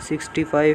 65